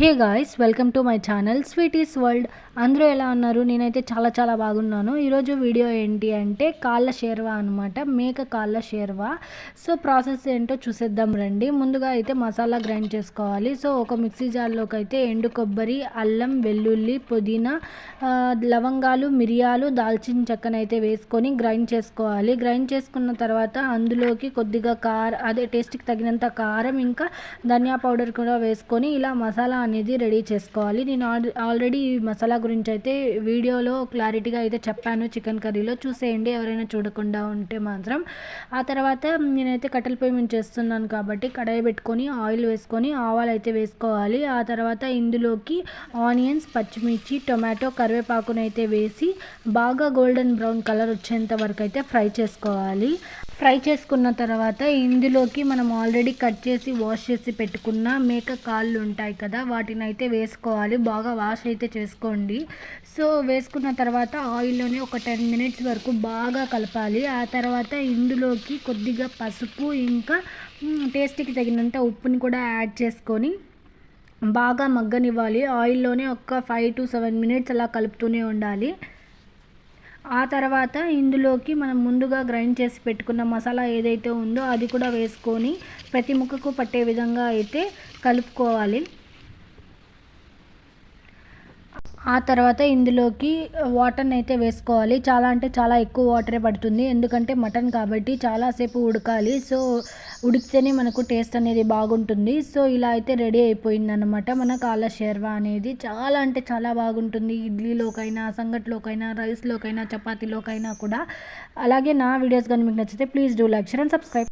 Hey guys, welcome to my channel sweeties world. అందరూ ఎలా ఉన్నారు? నేనైతే చాలా చాలా బాగున్నాను. ఈరోజు వీడియో ఏంటి అంటే కాళ్ళ షేర్వా అనమాట, మేక కాళ్ళ షేర్వా. సో ప్రాసెస్ ఏంటో చూసేద్దాం రండి. ముందుగా అయితే మసాలా గ్రైండ్ చేసుకోవాలి. సో ఒక మిక్సీ జార్లోకి అయితే ఎండు కొబ్బరి, అల్లం, వెల్లుల్లి, పుదీనా, లవంగాలు, మిరియాలు, దాల్చిన చెక్కనైతే వేసుకొని గ్రైండ్ చేసుకోవాలి. గ్రైండ్ చేసుకున్న తర్వాత అందులోకి కొద్దిగా టేస్ట్కి తగినంత కారం, ఇంకా ధనియా పౌడర్ కూడా వేసుకొని ఇలా మసాలా అనేది రెడీ చేసుకోవాలి. నేను ఆల్రెడీ ఈ మసాలా గురించి అయితే వీడియోలో క్లారిటీగా అయితే చెప్పాను, చికెన్ కర్రీలో చూసేయండి ఎవరైనా చూడకుండా ఉంటే మాత్రం. ఆ తర్వాత నేనైతే కట్టెల పొయ్యి మీద చేస్తున్నాను కాబట్టి కడాయి పెట్టుకొని ఆయిల్ వేసుకొని ఆవాలు అయితే వేసుకోవాలి. ఆ తర్వాత ఇందులోకి ఆనియన్స్, పచ్చిమిర్చి, టొమాటో, కరివేపాకునైతే వేసి బాగా గోల్డెన్ బ్రౌన్ కలర్ వచ్చేంత వరకు అయితే ఫ్రై చేసుకోవాలి. ఫ్రై చేసుకున్న తర్వాత ఇందులోకి మనం ఆల్రెడీ కట్ చేసి వాష్ చేసి పెట్టుకున్న మేక కాళ్ళు ఉంటాయి కదా, వాటిని అయితే వేసుకోవాలి. బాగా వాష్ అయితే చేసుకోండి. సో వేసుకున్న తర్వాత ఆయిల్లోనే ఒక 10 మినిట్స్ వరకు బాగా కలపాలి. ఆ తర్వాత ఇందులోకి కొద్దిగా పసుపు, ఇంకా టేస్ట్కి తగినంత ఉప్పుని కూడా యాడ్ చేసుకొని బాగా మగ్గనివ్వాలి. ఆయిల్లోనే ఒక 5 to 7 మినిట్స్ అలా కలుపుతూనే ఉండాలి. ఆ తర్వాత ఇందులోకి మనం ముందుగా గ్రైండ్ చేసి పెట్టుకున్న మసాలా ఏదైతే ఉందో అది కూడా వేసుకొని ప్రతి ముక్కకు పట్టే విధంగా అయితే కలుపుకోవాలి. ఆ తర్వాత ఇందులోకి వాటర్ని అయితే వేసుకోవాలి. చాలా అంటే చాలా ఎక్కువ వాటరే పడుతుంది, ఎందుకంటే మటన్ కాబట్టి చాలాసేపు ఉడకాలి. సో ఉడికితేనే మనకు టేస్ట్ అనేది బాగుంటుంది. సో ఇలా అయితే రెడీ అయిపోయిందనమాట మన కాళ్ళ షేర్వా అనేది. చాలా అంటే చాలా బాగుంటుంది. ఇడ్లీలోకైనా, సంగట్లోకైనా, రైస్లోకైనా, చపాతీలోకైనా కూడా. అలాగే నా వీడియోస్ కానీ మీకు నచ్చితే please do like, share and subscribe.